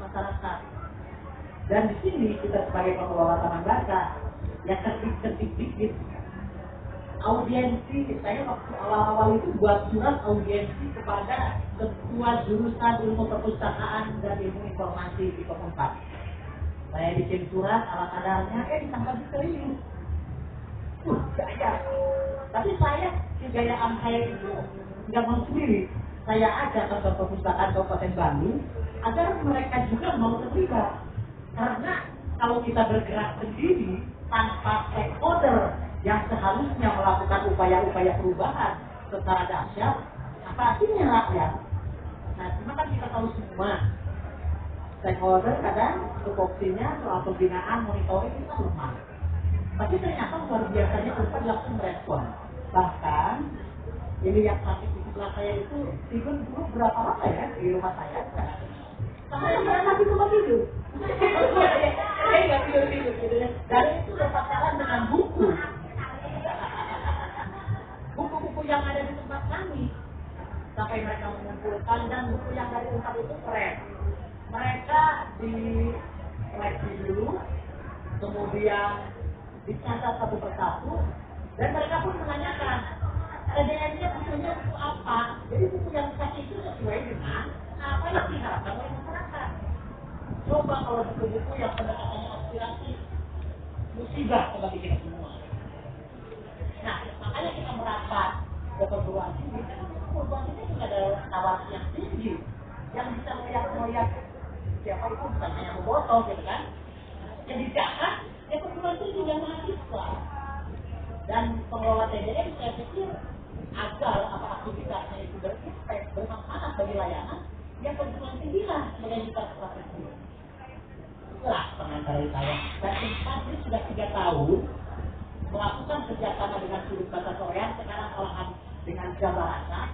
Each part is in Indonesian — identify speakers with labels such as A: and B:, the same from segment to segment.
A: masyarakat. Dan di sini kita sebagai pengelola taman baca yang tertib dikit audiensi, saya waktu awal-awal itu buat surat audiensi kepada ketua jurusan ilmu perpustakaan dan ilmu informasi di Komunpas. Saya bikin surat ala kadarnya, ditangkap serius. Gaya. Tapi saya, kegayaan saya itu nggak mau sendiri. Saya ajak ke perpustakaan Kabupaten Bandung agar mereka juga mau terlibat. Karena kalau kita bergerak sendiri tanpa stakeholder yang seharusnya melakukan upaya-upaya perubahan secara dahsyat, apa artinya rakyat? Nah, cuma kan kita tahu semua stakeholder kadang tupoksinya soal pembinaan, monitoring itu lemah. Tapi ternyata luar biasanya mereka langsung merespon. Bahkan ini yang sakit di sebelah saya itu tidur dulu berapa lama ya di rumah saya? Sama yang lagi rumah tidur. Saya nggak tidur gitu ya. Dan itu berpacaran dengan buku. Buku-buku yang ada di tempat kami sampai mereka mengumpulkan, dan buku yang dari tempat itu keren. Mereka diseleksi dulu, kemudian dicatat satu persatu, dan mereka pun menanyakan TDN-nya bukunya buku apa. Jadi buku yang dikasih itu sesuai dengan apa yang diharapkan oleh masyarakat. Coba kalau buku-buku yang pendekatannya aspirasi, musibah bagi kita semua. Nah, makanya kita merapat ke perguruan tinggi. Perguruan tinggi juga ada tawar yang tinggi, yang bisa melihat siapa itu bukan hanya memotong, gitu kan? Yang dijahat, ya perguruan tinggi dan mahasiswa. Dan pengelola TDN saya pikir agar apa aktivitasnya itu berimpact, bermanfaat bagi layanan, ya perguruan tinggi lah sebagai kita strategi. Itulah pengantar dari saya. Dan ini sudah 3 tahun melakukan kerjasama dengan sudut bahasa Korea, sekarang olahan dengan Jabahasa,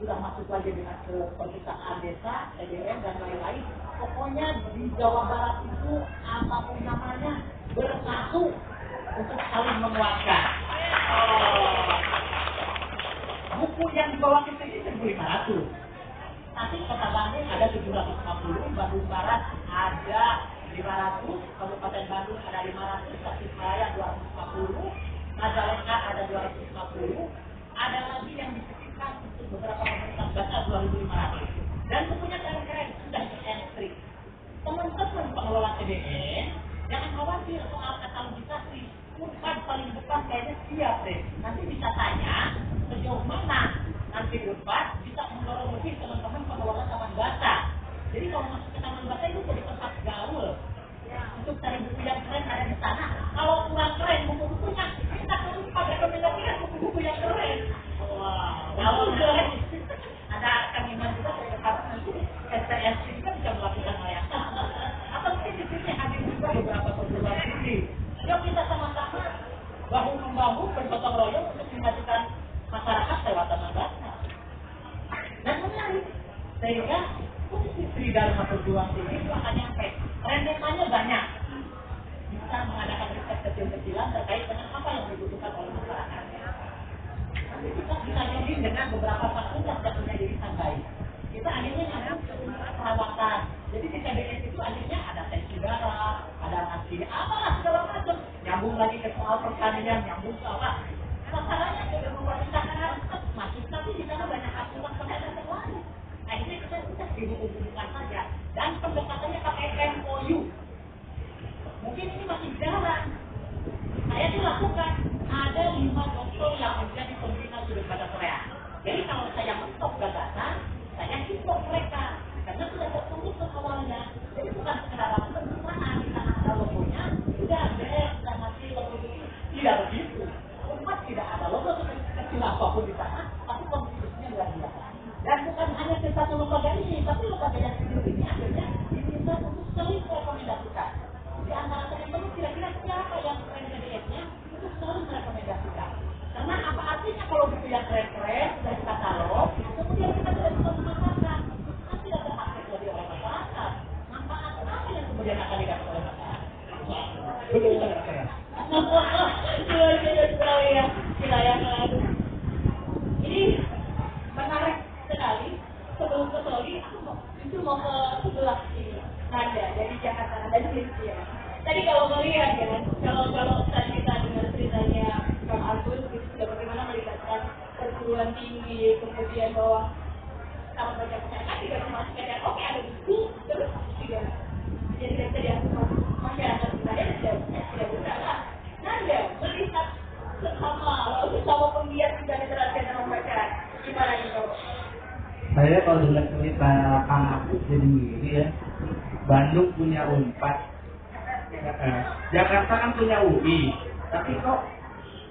A: sudah masuk lagi dengan ke perpustakaan desa, TDN dan lain-lain. Pokoknya di Jawa Barat itu apapun namanya bersatu untuk saling menguatkan. Buku yang dibawa ke sini 1.500. Nanti Kota Bandung ada 750, Bandung Barat ada 500, Kabupaten Bandung ada 500, Tasikmalaya 250, Majalengka ada 250, ada lagi yang disisihkan untuk beberapa komunitas baca 2.500. Dan bukunya keren-keren, sudah di-entry. Teman-teman pengelola TDN, jangan khawatir soal katalogisasi. Bukan paling depan kayaknya siap deh. Nanti bisa tanya sejauh mana nanti Unpad bisa mendorong lebih teman-teman pengelola taman baca. Jadi kalau masuk ke taman baca itu jadi tempat gaul. Untuk cari buku yang keren ada di sana. Kalau kurang keren buku-bukunya, kita harus pada rekomendasikan buku-buku yang keren. Wah, kalau keren. Ada keinginan juga dari departemen nanti SPS juga bisa melakukan layanan. Atau mungkin di sini hadir juga beberapa perguruan tinggi. Yuk kita sama-sama bahu-membahu bergotong royong untuk memajukan masyarakat lewat taman baca. Dan menarik, sehingga Sri Dharma Perguruan Tinggi itu akan nyampe. Rentetannya banyak. Bisa mengadakan riset kecil-kecilan terkait dengan apa yang dibutuhkan oleh masyarakat. Nanti kita bisa join dengan beberapa fakultas yang punya irisan baik. Kita akhirnya nyambung ke perawatan. Jadi di KBS itu akhirnya ada tes udara, ada nasi, apalah segala macam. Nyambung lagi ke soal pertanian, nyambung ke apa. Masalahnya sudah memperintahkan masuk, tapi di sana banyak aturan pendataan yang lain. Akhirnya kita sudah dihubungkan saja. Dan pendekatannya pakai MOU. Mungkin ini masih jarang. Saya tuh lakukan. Ada 5 dokter yang menjadi pembina sudut bahasa Korea. Jadi kalau saya mentok gagasan, saya support mereka. Karena sudah tertulis awalnya. Jadi bukan sekedar aku pencernaan, di sana ada logonya, sudah beres, sudah mati logo itu. Tidak begitu. Umat tidak ada logo kecil apapun di sana, tapi kontribusinya luar biasa. Dan bukan hanya ke satu lembaga ini, tapi lembaga yang kecil ini akhirnya diminta untuk saling merekomendasikan. Di antara teman-teman kira-kira siapa yang keren KDS-nya untuk saling merekomendasikan. Karena apa artinya kalau buku yang keren-keren sudah di katalog, kemudian kita tidak bisa memasarkan, nanti ada akses lagi oleh masyarakat. Manfaat apa yang kemudian akan didapat oleh masyarakat? Betul keren. Luar biasa sekali ya, kita yang lalu. Ini menarik sekali. Sebelum ke Soli, aku mau ke sebelah sini.
B: Nanda dari Jakarta, Nanda Cynthia. Tadi kalau melihat ya, kalau tadi kita dengar ceritanya Kang Agus, itu sudah bagaimana melibatkan perguruan tinggi, kemudian bahwa sama baca masyarakat tidak cuma sekedar oke ada buku, terus tidak jadi tidak dianggap masyarakat saya tidak bersalah. Nanda melihat sesama penggiat juga literasi dan membaca, gimana itu?
C: Saya kalau dengar cerita Kang Agus jadi gini ya, Bandung punya Unpad, Jakarta kan punya UI, tapi kok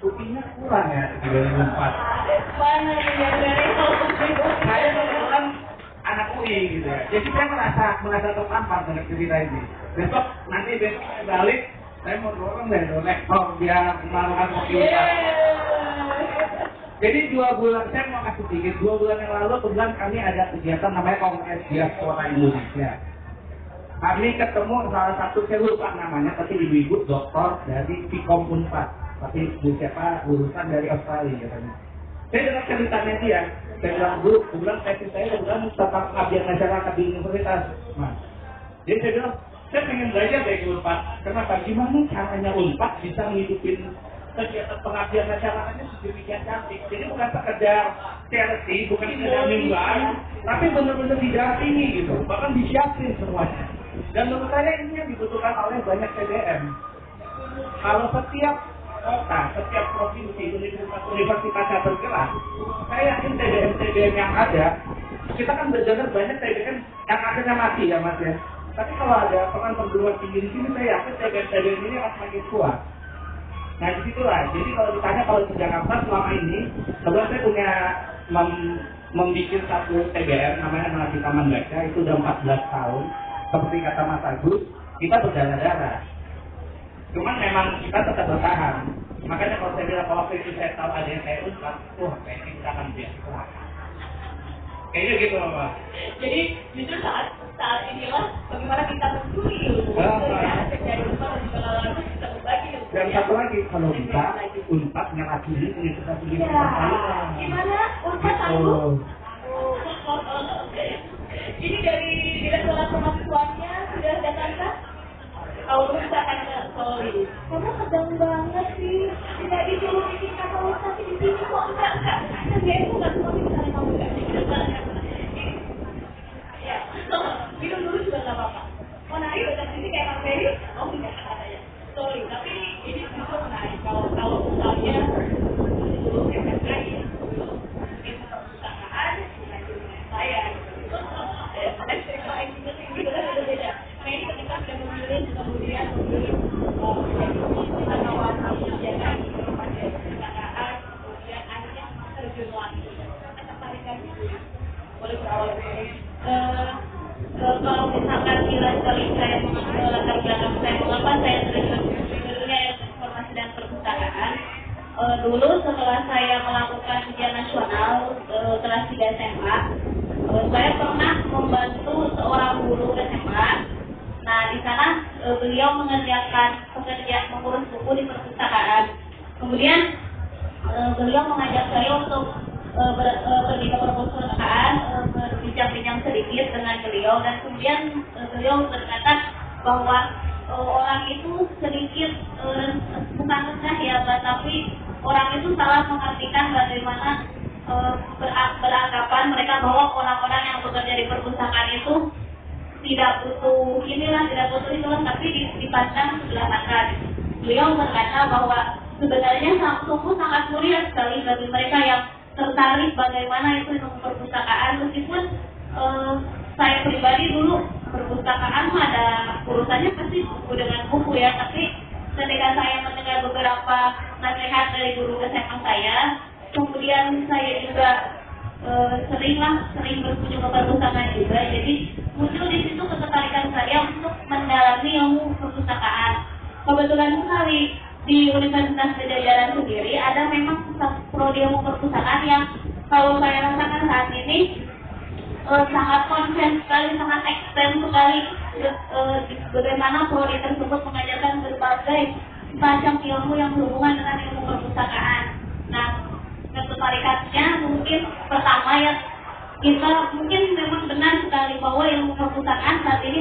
C: UI-nya kurang ya dibanding Unpad.
B: Mana yang dari
C: Saya kebetulan anak UI gitu ya, jadi saya merasa tertampar dengan cerita ini. Besok saya balik, saya mau dorong dari lektor biar melakukan kopi Unpad. Jadi 2 bulan, saya mau kasih sedikit, 2 bulan yang lalu kebetulan kami ada kegiatan namanya Kongres Diaspora Indonesia. Kami ketemu salah satu, saya lupa namanya, tapi ibu-ibu doktor dari Vkom Unpad, tapi siapa lulusan dari Australia katanya. Saya dengar ceritanya dia, saya bilang dulu, kebetulan tesis saya kebetulan tentang pengabdian masyarakat di universitas, Mas. Jadi saya bilang, saya pengen belajar dari Unpad. Kenapa? Gimana caranya Unpad bisa ngidupin kegiatan pengabdian masyarakatnya sedemikian cantik. Jadi bukan sekedar charity, bukan sekedar mingguan, tapi benar-benar didampingi gitu, bahkan disiapin semuanya. Dan menurut saya ini yang dibutuhkan oleh banyak TBM. Kalau setiap kota, setiap provinsi, universitasnya bergerak, saya yakin TBM yang ada, kita kan berdengar banyak TBM yang akhirnya mati ya Mas ya. Tapi kalau ada peran perguruan tinggi di sini, saya yakin TBM ini akan semakin kuat. Nah disitulah, jadi kalau ditanya kalau di Jakarta selama ini, kebetulan saya punya membuat satu TBM namanya Narasi Taman Baca, itu udah 14 tahun. Seperti kata Mas Agus, kita berdarah-darah. Cuman memang kita tetap bertahan. Makanya kalau saya bilang kalau waktu itu saya tahu ada yang kayak Unpad, kayaknya kita akan biasa. Kayaknya gitu loh Pak.
B: Jadi justru saat inilah bagaimana kita mencuri ilmu dari Unpad dan juga lalu kita berbagi ilmu.
C: Dan satu lagi, kalau bisa Unpad nyelakini universitas di
B: gimana Unpad sanggup? Ini dari direktorat kemahasiswaannya sudah datangkah? Kalau misalkan sorry, kamu sedang banget sih, tidak disuruh bikin katalog tapi di sini kok enggak. Dan dia itu nggak cuma misalnya kamu nggak bikin ya, minum dulu juga nggak apa-apa. Mau nari dekat sini kayak Mas Ferry? Oh enggak katanya. Sorry, tapi ini justru menarik kalau misalnya dulu SMK mungkin perusahaan dengan saya. Nah ini ketika sudah memilih kemudian kawan kebijakan informasi perpustakaan, kemudian akhirnya terjun lagi. Tertarikan boleh berawal dari kalau misalkan kira sekali saya latar belakang saya mengapa saya terjun dunia informasi dan perpustakaan. Dulu setelah saya melakukan ujian nasional kelas 3 SMA, saya pernah membantu seorang guru SMA. Nah, di sana beliau mengerjakan pekerjaan mengurus buku di perpustakaan. Kemudian beliau mengajak saya untuk pergi ke perpustakaan, berbincang-bincang sedikit dengan beliau, dan kemudian beliau berkata bahwa orang itu sedikit bukan rendah ya, tapi orang itu salah mengartikan bagaimana beranggapan mereka bahwa orang-orang yang bekerja di perpustakaan itu tidak butuh tidak butuh itulah, tapi dipandang sebelah mata. Beliau berkata bahwa sebenarnya sungguh sangat mulia sekali bagi mereka yang tertarik bagaimana itu ilmu perpustakaan, meskipun saya pribadi dulu perpustakaan ada urusannya pasti buku dengan buku ya, tapi ketika saya mendengar beberapa nasihat dari guru SMA saya, kemudian saya juga sering berkunjung ke perpustakaan juga, jadi muncul di situ ketertarikan saya untuk mendalami ilmu perpustakaan. Kebetulan sekali di Universitas Pajajaran sendiri ada memang prodi ilmu perpustakaan yang kalau saya rasakan saat ini sangat konsen sekali, sangat ekstrem sekali bagaimana prodi tersebut mengajarkan berbagai macam ilmu yang berhubungan dengan ilmu perpustakaan. Nah, ketertarikannya mungkin pertama ya, kita mungkin memang benar sekali bahwa ilmu perpustakaan saat ini